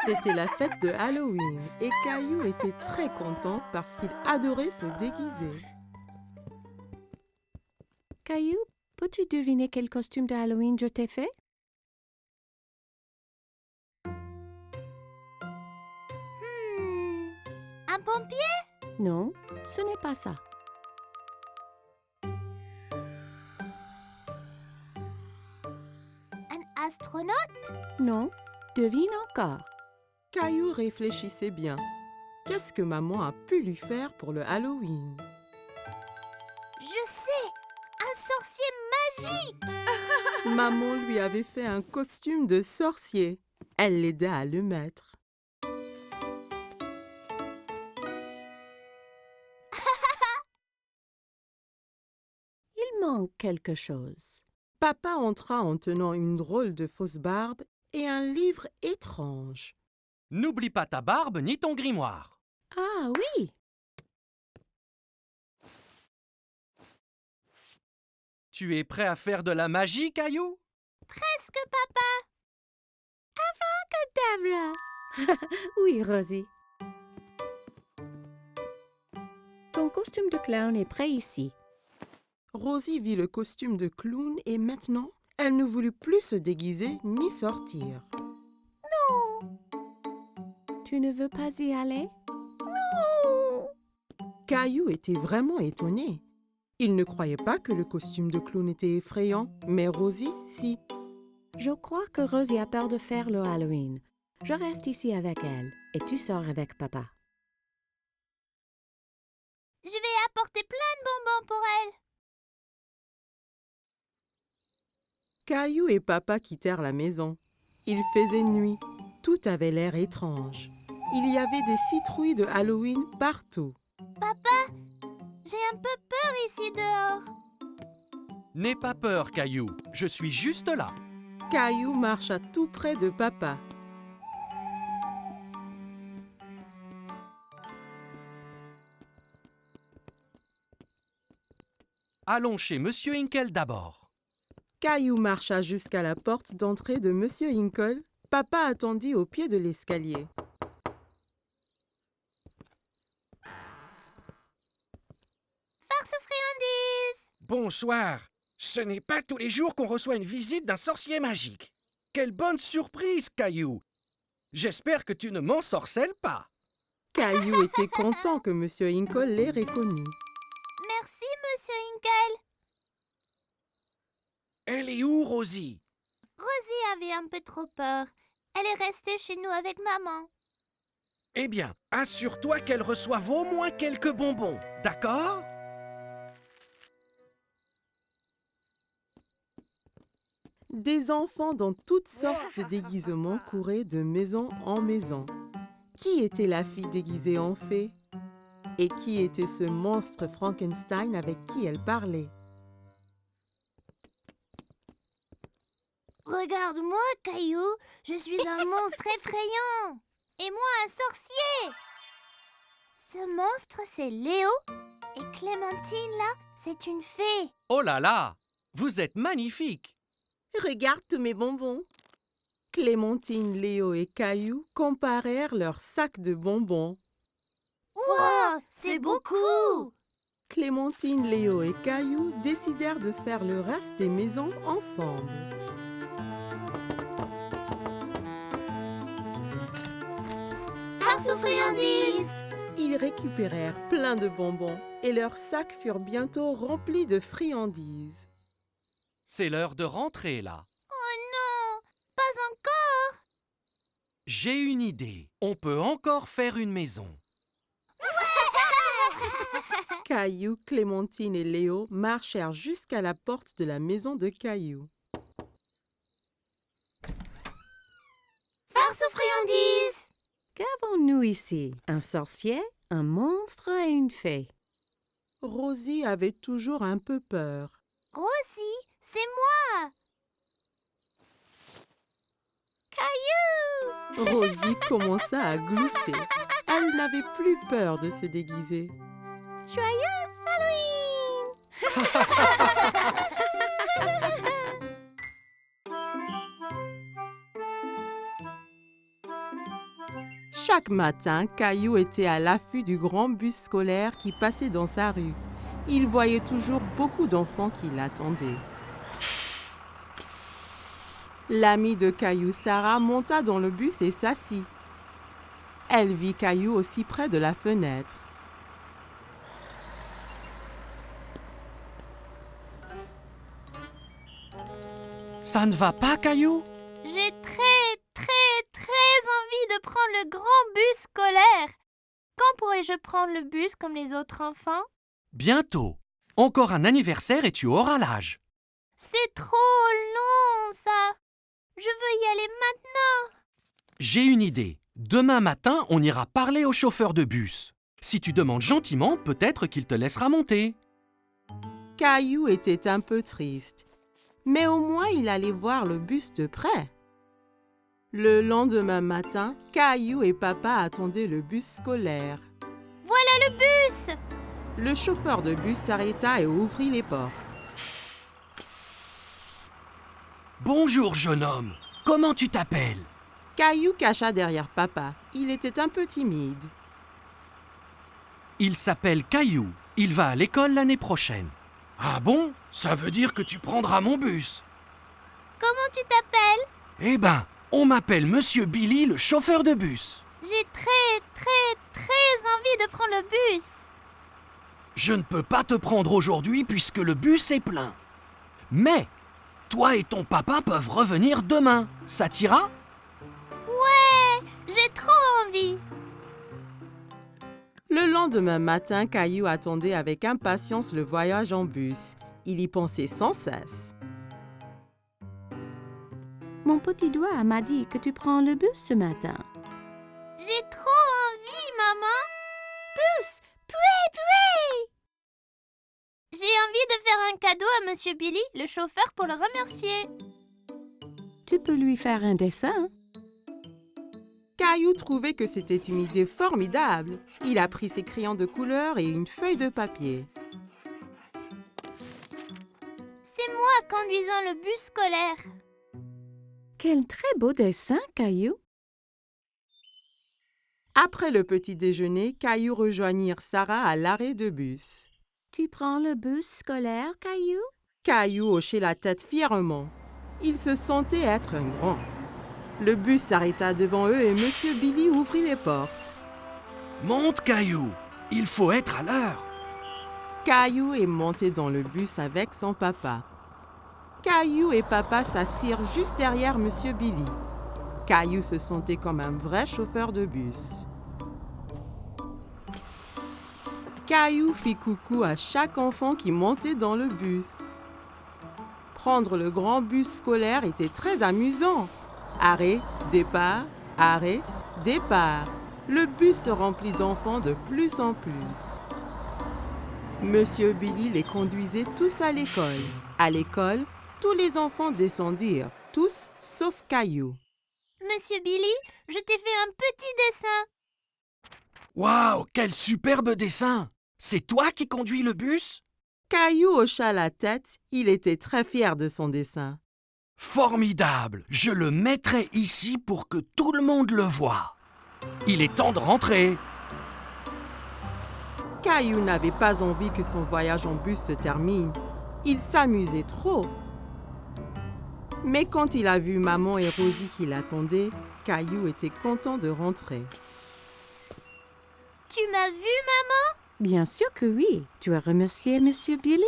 C'était la fête de Halloween et Caillou était très content parce qu'il adorait se déguiser. Caillou, peux-tu deviner quel costume de Halloween je t'ai fait? Un pompier? Non, ce n'est pas ça. Un astronaute? Non, devine encore. Caillou réfléchissait bien. Qu'est-ce que maman a pu lui faire pour le Halloween? Je sais! Un sorcier magique! Maman lui avait fait un costume de sorcier. Elle l'aida à le mettre. Il manque quelque chose. Papa entra en tenant une drôle de fausse barbe et un livre étrange. N'oublie pas ta barbe ni ton grimoire. Ah oui, Tu es prêt à faire de la magie, Caillou? Presque, papa! Davla. Oui, Rosie. Ton costume de clown est prêt ici. Rosie vit le costume de clown et maintenant, elle ne voulut plus se déguiser ni sortir. Tu ne veux pas y aller? Caillou était vraiment étonné. Il ne croyait pas que le costume de clown était effrayant, mais Rosie, si. Je crois que Rosie a peur de faire le Halloween. Je reste ici avec elle et tu sors avec papa. Je vais apporter plein de bonbons pour elle. Caillou et papa quittèrent la maison. Il faisait nuit. Tout avait l'air étrange. Il y avait des citrouilles de Halloween partout. Papa, j'ai un peu peur ici dehors. N'aie pas peur, Caillou. Je suis juste là. Caillou marcha tout près de papa. Allons chez Monsieur Hinkle d'abord. Caillou marcha jusqu'à la porte d'entrée de Monsieur Hinkle. Papa attendit au pied de l'escalier. Farce aux friandises! Bonsoir. Ce n'est pas tous les jours qu'on reçoit une visite d'un sorcier magique. Quelle bonne surprise, Caillou. J'espère que tu ne m'ensorcelles pas. Caillou était content que Monsieur Hinkle l'ait reconnu. Merci, Monsieur Hinkle. Elle est où, Rosie? Rosie avait un peu trop peur. Elle est restée chez nous avec maman. Eh bien, assure-toi qu'elle reçoive au moins quelques bonbons, d'accord? Des enfants dans toutes sortes de déguisements couraient de maison en maison. Qui était la fille déguisée en fée? Et qui était ce monstre Frankenstein avec qui elle parlait? Regarde-moi, Caillou. Je suis un monstre effrayant. Et moi, un sorcier. Ce monstre, c'est Léo. Et Clémentine, là, c'est une fée. Oh là là! Vous êtes magnifique! Regarde tous mes bonbons. Clémentine, Léo et Caillou comparèrent leurs sacs de bonbons. Wow, c'est beaucoup. Clémentine, Léo et Caillou décidèrent de faire le reste des maisons ensemble. Farce aux friandises. Ils récupérèrent plein de bonbons et leurs sacs furent bientôt remplis de friandises. C'est l'heure de rentrer, là. Oh non, pas encore. J'ai une idée. On peut encore faire une maison. Caillou, Clémentine et Léo marchèrent jusqu'à la porte de la maison de Caillou. Farce aux friandises. Qu'avons-nous ici? Un sorcier, un monstre et une fée. Rosie avait toujours un peu peur. Rosie, c'est moi. Caillou. Rosie commença à glousser. Elle n'avait plus peur de se déguiser. Joyeux Halloween. Chaque matin, Caillou était à l'affût du grand bus scolaire qui passait dans sa rue. Il voyait toujours beaucoup d'enfants qui l'attendaient. L'amie de Caillou, Sarah, monta dans le bus et s'assit. Elle vit Caillou aussi près de la fenêtre. Ça ne va pas, Caillou? J'ai très envie de prendre le grand bus scolaire. Quand pourrai-je prendre le bus comme les autres enfants? Bientôt. Encore un anniversaire et tu auras l'âge. C'est trop long, ça. Je veux y aller maintenant. J'ai une idée. Demain matin, on ira parler au chauffeur de bus. Si tu demandes gentiment, peut-être qu'il te laissera monter. Caillou était un peu triste, mais au moins il allait voir le bus de près. Le lendemain matin, Caillou et papa attendaient le bus scolaire. Voilà le bus. Le chauffeur de bus s'arrêta et ouvrit les portes. Bonjour, jeune homme. Comment tu t'appelles? Caillou cacha derrière papa. Il était un peu timide. Il s'appelle Caillou. Il va à l'école l'année prochaine. Ah bon? Ça veut dire que tu prendras mon bus. Comment tu t'appelles? Eh ben, on m'appelle Monsieur Billy, le chauffeur de bus. J'ai très envie de prendre le bus. Je ne peux pas te prendre aujourd'hui puisque le bus est plein. Mais, toi et ton papa peuvent revenir demain. Ça t'ira? Ouais, j'ai trop envie. Le lendemain matin, Caillou attendait avec impatience le voyage en bus. Il y pensait sans cesse. Mon petit doigt m'a dit que tu prends le bus ce matin. J'ai trop envie, maman. Bus, pouet. J'ai envie de faire un cadeau à Monsieur Billy, le chauffeur, pour le remercier. Tu peux lui faire un dessin. Caillou trouvait que c'était une idée formidable. Il a pris ses crayons de couleur et une feuille de papier. C'est moi conduisant le bus scolaire. Quel très beau dessin, Caillou. Après le petit déjeuner, Caillou rejoignit Sarah à l'arrêt de bus. Tu prends le bus scolaire, Caillou? Caillou hochait la tête fièrement. Il se sentait être un grand. Le bus s'arrêta devant eux et Monsieur Billy ouvrit les portes. Monte, Caillou. Il faut être à l'heure. Caillou est monté dans le bus avec son papa. Caillou et papa s'assirent juste derrière Monsieur Billy. Caillou se sentait comme un vrai chauffeur de bus. Caillou fit coucou à chaque enfant qui montait dans le bus. Prendre le grand bus scolaire était très amusant. Arrêt, départ, arrêt, départ. Le bus se remplit d'enfants de plus en plus. Monsieur Billy les conduisait tous à l'école. À l'école, tous les enfants descendirent, tous sauf Caillou. Monsieur Billy, je t'ai fait un petit dessin. Waouh, quel superbe dessin! C'est toi qui conduis le bus? Caillou hocha la tête, il était très fier de son dessin. Formidable! Je le mettrai ici pour que tout le monde le voie. Il est temps de rentrer. Caillou n'avait pas envie que son voyage en bus se termine. Il s'amusait trop. Mais quand il a vu maman et Rosie qui l'attendaient, Caillou était content de rentrer. Tu m'as vu, maman? Bien sûr que oui. Tu as remercié Monsieur Billy?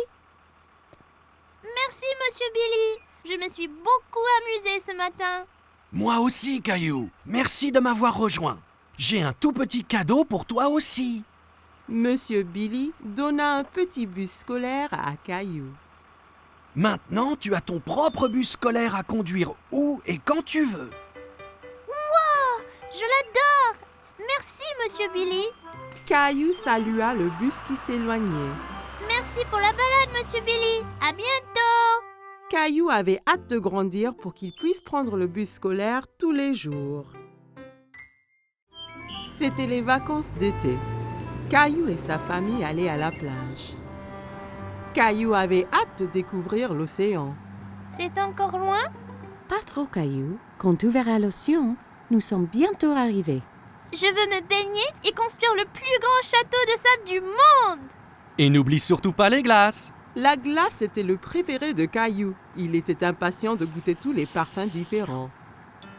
Merci, Monsieur Billy. Je me suis beaucoup amusée ce matin. Moi aussi, Caillou. Merci de m'avoir rejoint. J'ai un tout petit cadeau pour toi aussi. Monsieur Billy donna un petit bus scolaire à Caillou. Maintenant, tu as ton propre bus scolaire à conduire où et quand tu veux. Wow, je l'adore. Merci, Monsieur Billy. Caillou salua le bus qui s'éloignait. Merci pour la balade, Monsieur Billy. À bientôt. Caillou avait hâte de grandir pour qu'il puisse prendre le bus scolaire tous les jours. C'était les vacances d'été. Caillou et sa famille allaient à la plage. Caillou avait hâte de découvrir l'océan. C'est encore loin? Pas trop, Caillou. Quand tu verras l'océan, nous sommes bientôt arrivés. Je veux me baigner et construire le plus grand château de sable du monde. Et n'oublie surtout pas les glaces. La glace était le préféré de Caillou. Il était impatient de goûter tous les parfums différents.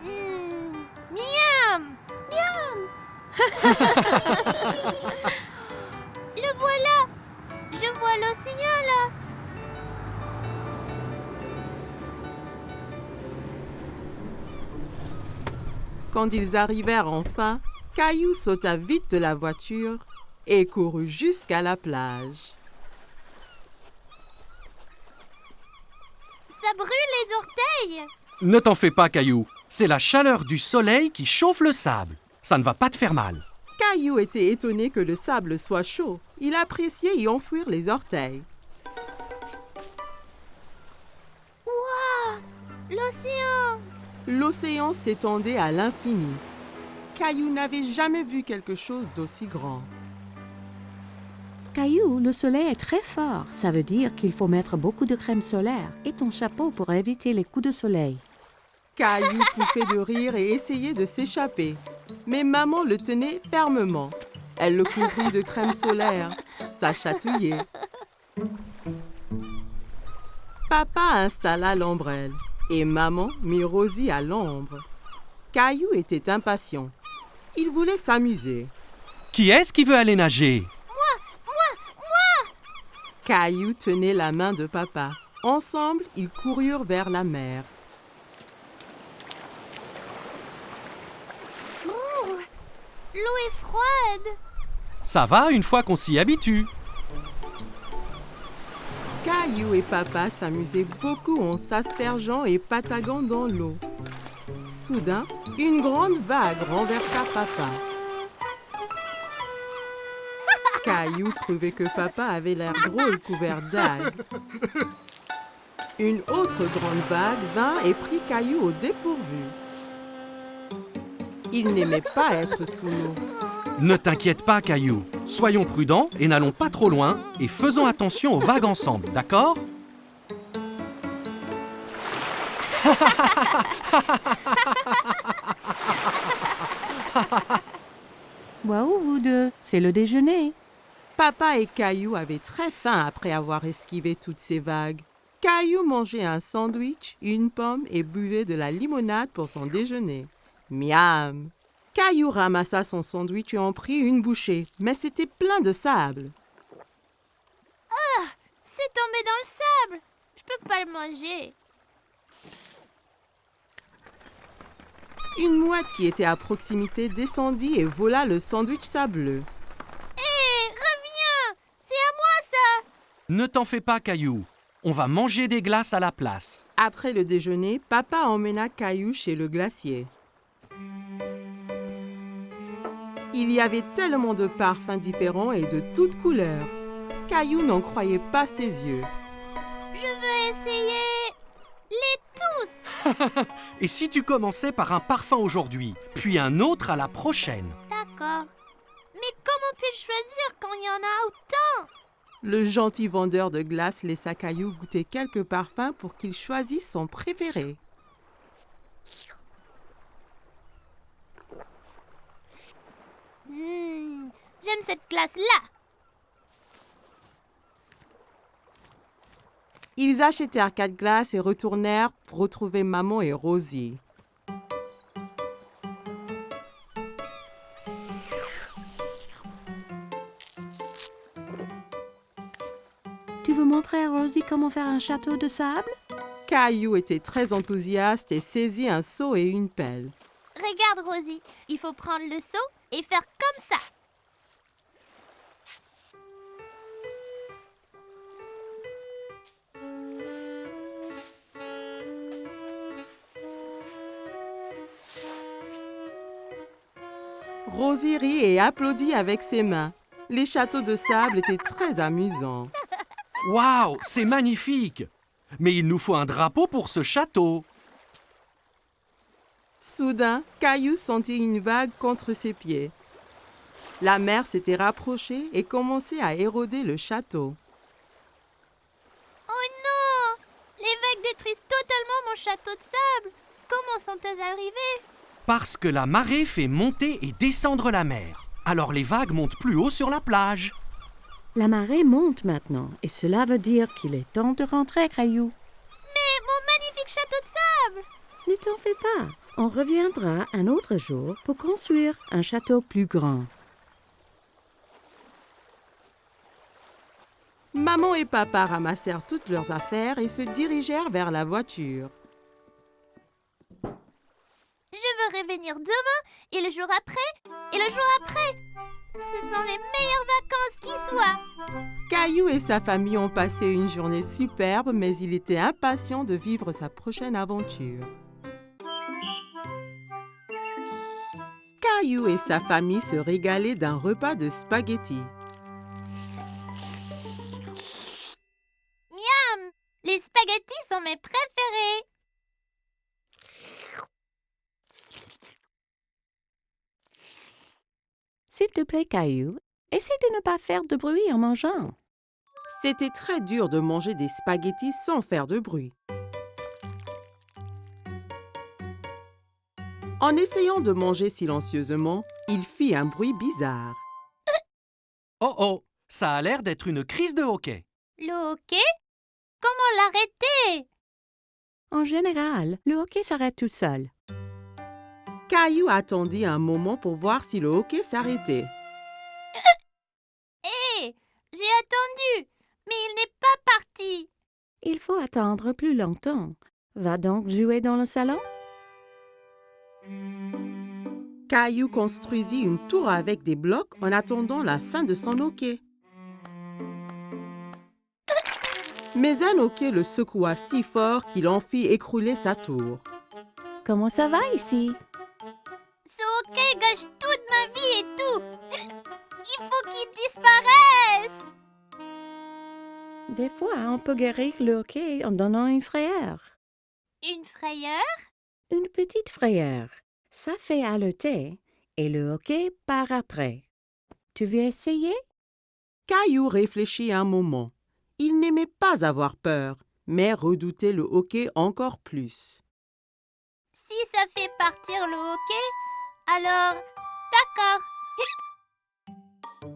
Miam! Miam! Le voilà! Je vois l'océan là! Quand ils arrivèrent enfin, Caillou sauta vite de la voiture et courut jusqu'à la plage. Ça brûle les orteils! Ne t'en fais pas, Caillou. C'est la chaleur du soleil qui chauffe le sable. Ça ne va pas te faire mal. Caillou était étonné que le sable soit chaud. Il appréciait y enfouir les orteils. Waouh! L'océan! L'océan s'étendait à l'infini. Caillou n'avait jamais vu quelque chose d'aussi grand. Caillou, le soleil est très fort. Ça veut dire qu'il faut mettre beaucoup de crème solaire et ton chapeau pour éviter les coups de soleil. Caillou pouffait de rire et essayait de s'échapper. Mais maman le tenait fermement. Elle le couvrit de crème solaire. Ça chatouillait. Papa installa l'ombrelle et maman mit Rosie à l'ombre. Caillou était impatient. Il voulait s'amuser. Qui est-ce qui veut aller nager? Caillou tenait la main de papa. Ensemble, ils coururent vers la mer. L'eau est froide! Ça va une fois qu'on s'y habitue. Caillou et papa s'amusaient beaucoup en s'aspergeant et pataguant dans l'eau. Soudain, une grande vague renversa papa. Caillou trouvait que papa avait l'air drôle couvert d'algues. Une autre grande vague vint et prit Caillou au dépourvu. Il n'aimait pas être sous l'eau. Ne t'inquiète pas, Caillou. Soyons prudents et n'allons pas trop loin et faisons attention aux vagues ensemble, d'accord? Waouh, vous deux, c'est le déjeuner. Papa et Caillou avaient très faim après avoir esquivé toutes ces vagues. Caillou mangeait un sandwich, une pomme et buvait de la limonade pour son déjeuner. Miam! Caillou ramassa son sandwich et en prit une bouchée, mais c'était plein de sable. C'est tombé dans le sable! Je peux pas le manger. Une mouette qui était à proximité descendit et vola le sandwich sableux. Hé, reviens! C'est à moi ça! Ne t'en fais pas, Caillou. On va manger des glaces à la place. Après le déjeuner, papa emmena Caillou chez le glacier. Il y avait tellement de parfums différents et de toutes couleurs. Caillou n'en croyait pas ses yeux. Je veux essayer les tous! Et si tu commençais par un parfum aujourd'hui, puis un autre à la prochaine? D'accord. Mais comment puis-je choisir quand il y en a autant? Le gentil vendeur de glace laissa Caillou goûter quelques parfums pour qu'il choisisse son préféré. J'aime cette glace-là! Ils achetèrent 4 glaces et retournèrent pour retrouver maman et Rosie. Tu veux montrer à Rosie comment faire un château de sable? Caillou était très enthousiaste et saisit un seau et une pelle. Regarde, Rosie, il faut prendre le seau et faire comme ça. Rosie rit et applaudit avec ses mains. Les châteaux de sable étaient très amusants. Waouh, c'est magnifique! Mais il nous faut un drapeau pour ce château. Soudain, Caillou sentit une vague contre ses pieds. La mer s'était rapprochée et commençait à éroder le château. Oh non! Les vagues détruisent totalement mon château de sable. Comment sont-elles arrivées? Parce que la marée fait monter et descendre la mer. Alors les vagues montent plus haut sur la plage. La marée monte maintenant et cela veut dire qu'il est temps de rentrer, Caillou. Mais mon magnifique château de sable! Ne t'en fais pas. On reviendra un autre jour pour construire un château plus grand. Maman et papa ramassèrent toutes leurs affaires et se dirigèrent vers la voiture. Je veux revenir demain, et le jour après, et le jour après. Ce sont les meilleures vacances qui soient. Caillou et sa famille ont passé une journée superbe, mais il était impatient de vivre sa prochaine aventure. Caillou et sa famille se régalaient d'un repas de spaghettis. Miam! Les spaghettis sont mes préférés. S'il te plaît, Caillou, essaie de ne pas faire de bruit en mangeant. C'était très dur de manger des spaghettis sans faire de bruit. En essayant de manger silencieusement, il fit un bruit bizarre. Oh oh, ça a l'air d'être une crise de hoquet. Le hockey? Comment l'arrêter? En général, le hockey s'arrête tout seul. Caillou attendit un moment pour voir si le hockey s'arrêtait. Hé! J'ai attendu, mais il n'est pas parti. Il faut attendre plus longtemps. Va donc jouer dans le salon? Caillou construisit une tour avec des blocs en attendant la fin de son hockey. Mais un hockey le secoua si fort qu'il en fit écrouler sa tour. Comment ça va ici? Ce hockey gâche toute ma vie et tout. Il faut qu'il disparaisse. Des fois, on peut guérir le hockey en donnant une frayeur. Une frayeur? Une petite frayeur. Ça fait haleter et le hockey part après. Tu veux essayer? Caillou réfléchit un moment. Il n'aimait pas avoir peur, mais redoutait le hockey encore plus. Si ça fait partir le hockey, alors d'accord.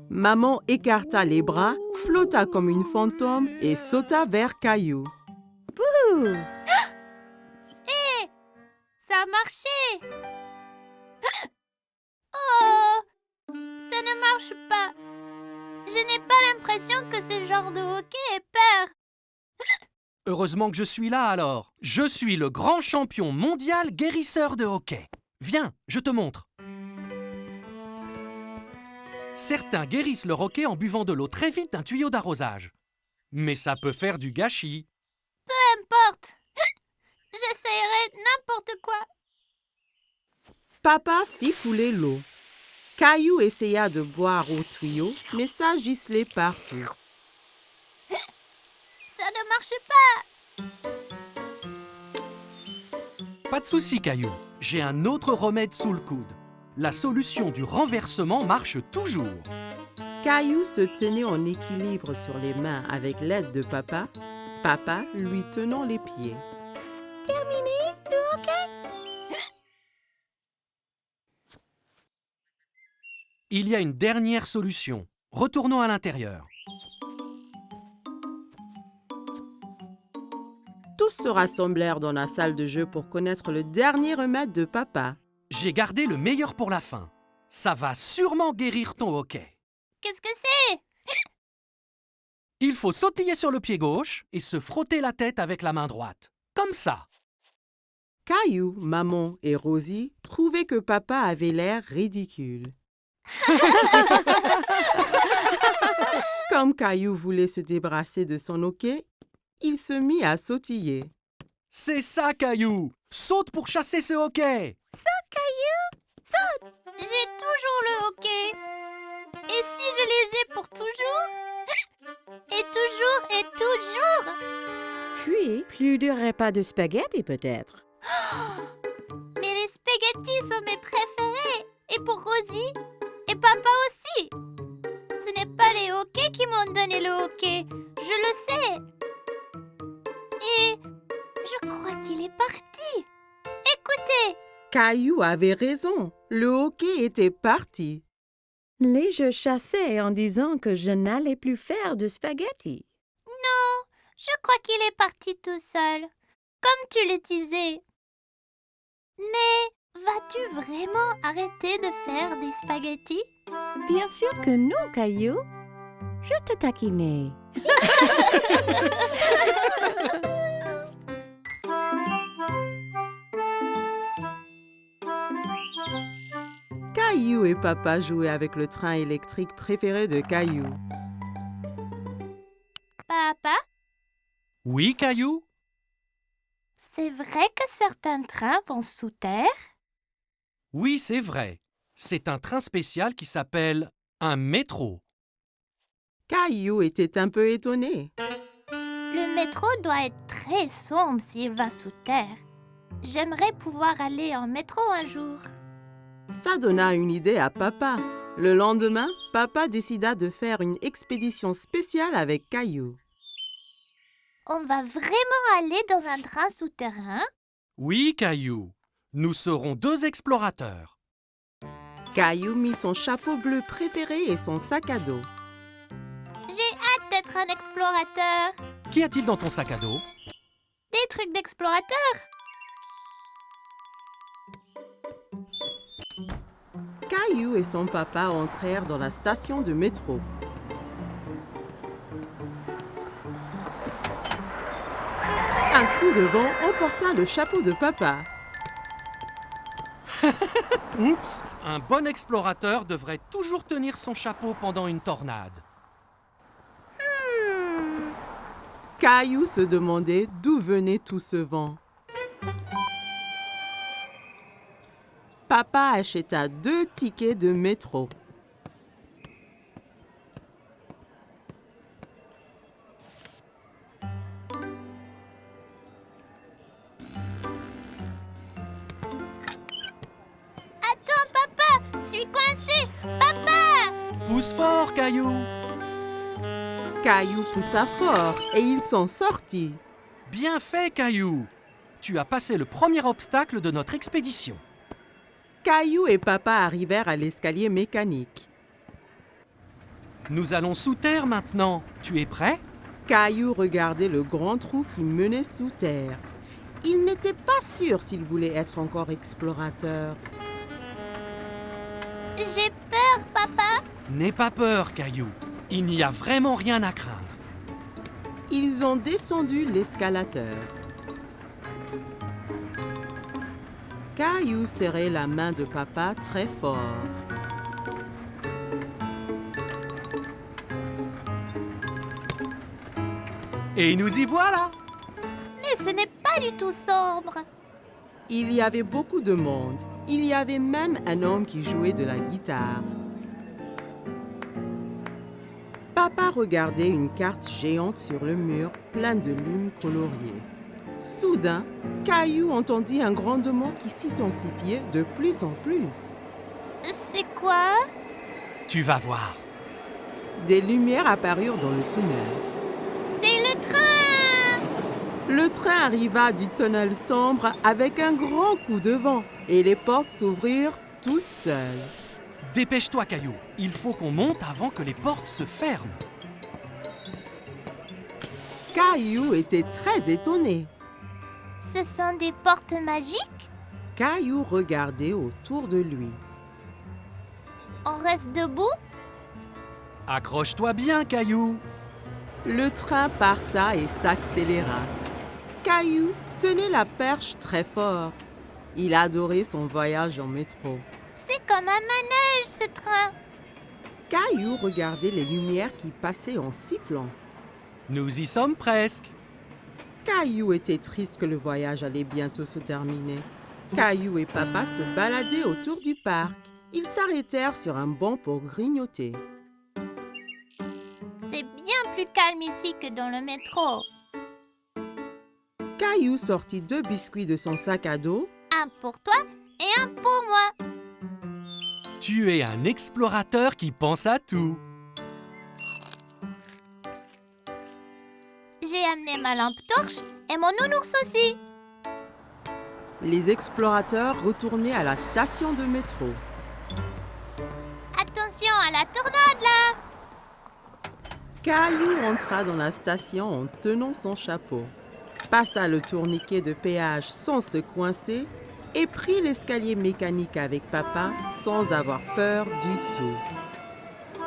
Maman écarta les bras, flotta comme une fantôme et sauta vers Caillou. Ouh! Hé! Ça a marché! Oh! Ça ne marche pas. Je n'ai pas l'impression que ce genre de hockey ait peur. Heureusement que je suis là alors. Je suis le grand champion mondial guérisseur de hockey. Viens, je te montre. Certains guérissent leur hockey en buvant de l'eau très vite d'un tuyau d'arrosage. Mais ça peut faire du gâchis. Peu importe. J'essayerai n'importe quoi. Papa fit couler l'eau. Caillou essaya de boire au tuyau, mais ça giselait partout. Ça ne marche pas. Pas de souci, Caillou. J'ai un autre remède sous le coude. La solution du renversement marche toujours. Caillou se tenait en équilibre sur les mains avec l'aide de papa, papa lui tenant les pieds. Terminé le hockey? Il y a une dernière solution. Retournons à l'intérieur. Tous se rassemblèrent dans la salle de jeu pour connaître le dernier remède de papa. J'ai gardé le meilleur pour la fin. Ça va sûrement guérir ton hockey. Qu'est-ce que c'est? Il faut sautiller sur le pied gauche et se frotter la tête avec la main droite. Comme ça. Caillou, maman et Rosie trouvaient que papa avait l'air ridicule. Comme Caillou voulait se débarrasser de son hockey, il se mit à sautiller. C'est ça, Caillou. Saute pour chasser ce hockey. J'ai toujours le hockey. Et si je les ai pour toujours? Et toujours et toujours? Puis, plus de repas de spaghettis peut-être. Mais les spaghettis sont mes préférés. Et pour Rosie? Et papa aussi. Ce n'est pas les hockeys qui m'ont donné le hockey. Je le sais. Et je crois qu'il est parti. Écoutez. Caillou avait raison. Le hockey était parti. Les jeux chassaient en disant que je n'allais plus faire de spaghetti. Non, je crois qu'il est parti tout seul, comme tu le disais. Mais vas-tu vraiment arrêter de faire des spaghettis? Bien sûr que non, Caillou. Je te taquinais. Caillou et Papa jouaient avec le train électrique préféré de Caillou. Papa, Oui, Caillou? c'est vrai que certains trains vont sous terre? Oui, c'est vrai. C'est un train spécial qui s'appelle un métro. Caillou était un peu étonné. Le métro doit être très sombre s'il va sous terre. J'aimerais pouvoir aller en métro un jour. Ça donna une idée à Papa. Le lendemain, Papa décida de faire une expédition spéciale avec Caillou. On va vraiment aller dans un train souterrain? Oui, Caillou. Nous serons 2 explorateurs. Caillou mit son chapeau bleu préféré et son sac à dos. J'ai hâte d'être un explorateur. Qu'y a-t-il dans ton sac à dos? Des trucs d'explorateur. Caillou et son papa entrèrent dans la station de métro. Un coup de vent emporta le chapeau de Papa. Oups! Un bon explorateur devrait toujours tenir son chapeau pendant une tornade. Caillou se demandait d'où venait tout ce vent. Papa acheta 2 tickets de métro. Attends, papa, je suis coincé. Papa! Pousse fort, Caillou! Caillou poussa fort et il s'en sortit. Bien fait, Caillou! Tu as passé le premier obstacle de notre expédition. Caillou et Papa arrivèrent à l'escalier mécanique. Nous allons sous terre maintenant. Tu es prêt? Caillou regardait le grand trou qui menait sous terre. Il n'était pas sûr s'il voulait être encore explorateur. J'ai peur, papa. N'aie pas peur, Caillou. Il n'y a vraiment rien à craindre. Ils ont descendu l'escalateur. Caillou serrait la main de Papa très fort. Et nous y voilà! Mais ce n'est pas du tout sombre. Il y avait beaucoup de monde. Il y avait même un homme qui jouait de la guitare. Papa regardait une carte géante sur le mur, pleine de lignes coloriées. Soudain, Caillou entendit un grondement qui s'intensifiait de plus en plus. C'est quoi? Tu vas voir. Des lumières apparurent dans le tunnel. C'est le train! Le train arriva du tunnel sombre avec un grand coup de vent et les portes s'ouvrirent toutes seules. Dépêche-toi, Caillou. Il faut qu'on monte avant que les portes se ferment. Caillou était très étonné. Ce sont des portes magiques? Caillou regardait autour de lui. On reste debout? Accroche-toi bien, Caillou. Le train parta et s'accéléra. Caillou tenait la perche très fort. Il adorait son voyage en métro. C'est comme un manège, ce train. Caillou regardait les lumières qui passaient en sifflant. Nous y sommes presque. Caillou était triste que le voyage allait bientôt se terminer. Caillou et Papa se baladaient autour du parc. Ils s'arrêtèrent sur un banc pour grignoter. C'est bien plus calme ici que dans le métro. Caillou sortit 2 biscuits de son sac à dos. Un pour toi et un pour moi. Tu es un explorateur qui pense à tout. J'ai amené ma lampe torche et mon nounours aussi. les explorateurs retournaient à la station de métro. Attention à la tornade là! Caillou entra dans la station en tenant son chapeau, passa le tourniquet de péage sans se coincer et prit l'escalier mécanique avec papa sans avoir peur du tout.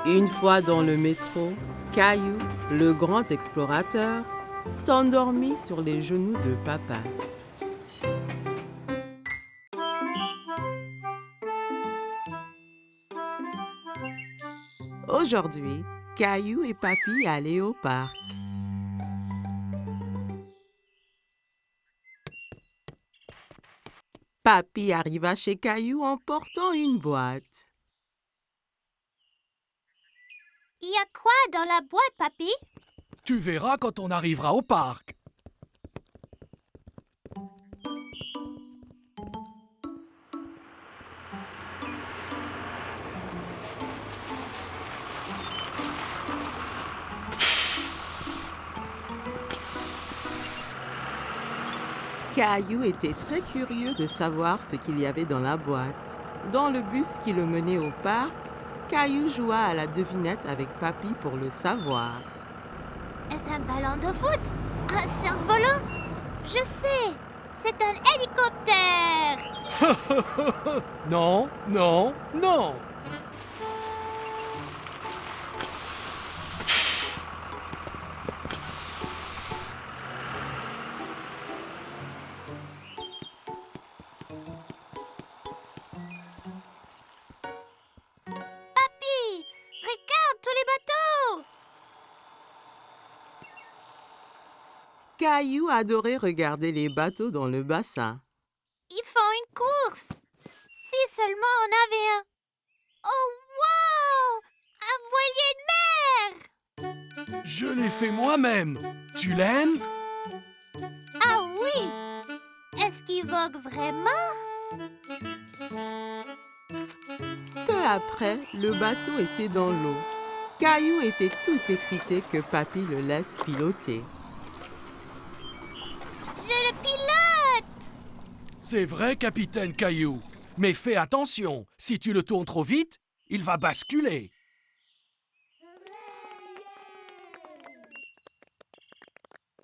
Une fois dans le métro, Caillou, le grand explorateur, s'endormit sur les genoux de papa. Aujourd'hui, Caillou et Papy allaient au parc. Papy arriva chez Caillou en portant une boîte. Il y a quoi dans la boîte, papy? Tu verras quand on arrivera au parc. Caillou était très curieux de savoir ce qu'il y avait dans la boîte. Dans le bus qui le menait au parc, Caillou joua à la devinette avec Papy pour le savoir. Est-ce un ballon de foot? Un cerf-volant? Je sais! C'est un hélicoptère! Non, non, non. Papy! Regarde tous les bateaux! Caillou adorait regarder les bateaux dans le bassin. Ils font une course! Si seulement on avait un... Oh, wow! Un voilier de mer! Je l'ai fait moi-même. Tu l'aimes? Ah oui! Est-ce qu'il vogue vraiment? Peu après, le bateau était dans l'eau. Caillou était tout excité que Papy le laisse piloter. Je le pilote! C'est vrai, capitaine Caillou. Mais fais attention, si tu le tournes trop vite, il va basculer.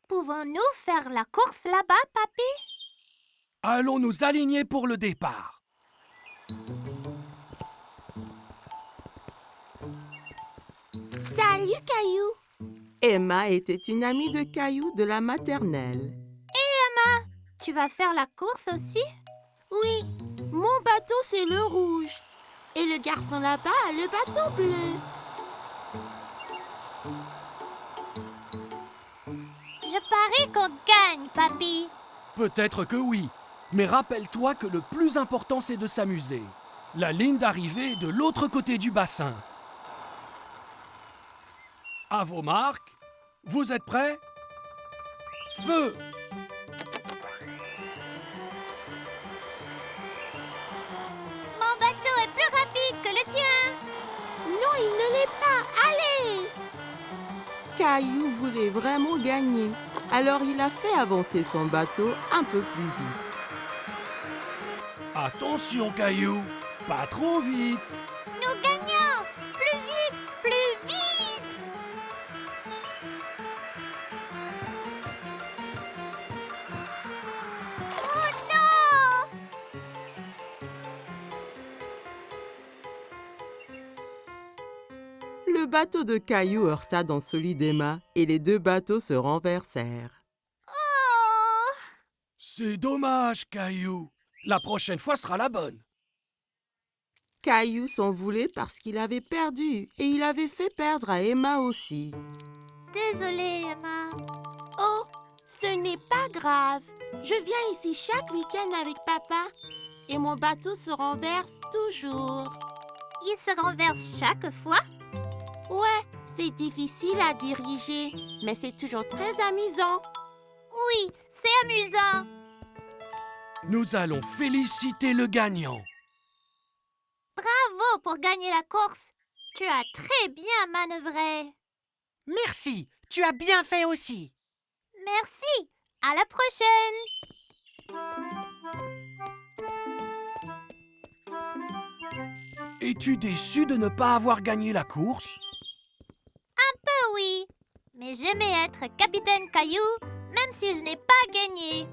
Pouvons-nous faire la course là-bas, papy? Allons nous aligner pour le départ. Salut, Caillou! Emma était une amie de Caillou de la maternelle. Tu vas faire la course aussi? Oui, mon bateau c'est le rouge. Et le garçon là-bas a le bateau bleu. Je parie qu'on gagne, papy. Peut-être que oui, mais rappelle-toi que le plus important c'est de s'amuser. La ligne d'arrivée est de l'autre côté du bassin. À vos marques, vous êtes prêts? Feu! Mon bateau est plus rapide que le tien. Non, il ne l'est pas. Allez! Caillou voulait vraiment gagner, alors il a fait avancer son bateau un peu plus vite. Attention, Caillou, pas trop vite. Nous gagnons! Plus vite! Plus vite! Oh non! Le bateau de Caillou heurta dans celui d'Emma et les deux bateaux se renversèrent. Oh! C'est dommage, Caillou. La prochaine fois sera la bonne. Caillou s'en voulait parce qu'il avait perdu et il avait fait perdre à Emma aussi. Désolée, Emma. Oh, ce n'est pas grave. Je viens ici chaque week-end avec papa. Et mon bateau se renverse toujours. Il se renverse chaque fois? Ouais, c'est difficile à diriger, mais c'est toujours très amusant. Oui, c'est amusant. Nous allons féliciter le gagnant. Bravo pour gagner la course. Tu as très bien manœuvré. Merci, tu as bien fait aussi. Merci. À la prochaine. Es-tu déçu de ne pas avoir gagné la course? Oui, mais j'aimais être capitaine Caillou, même si je n'ai pas gagné.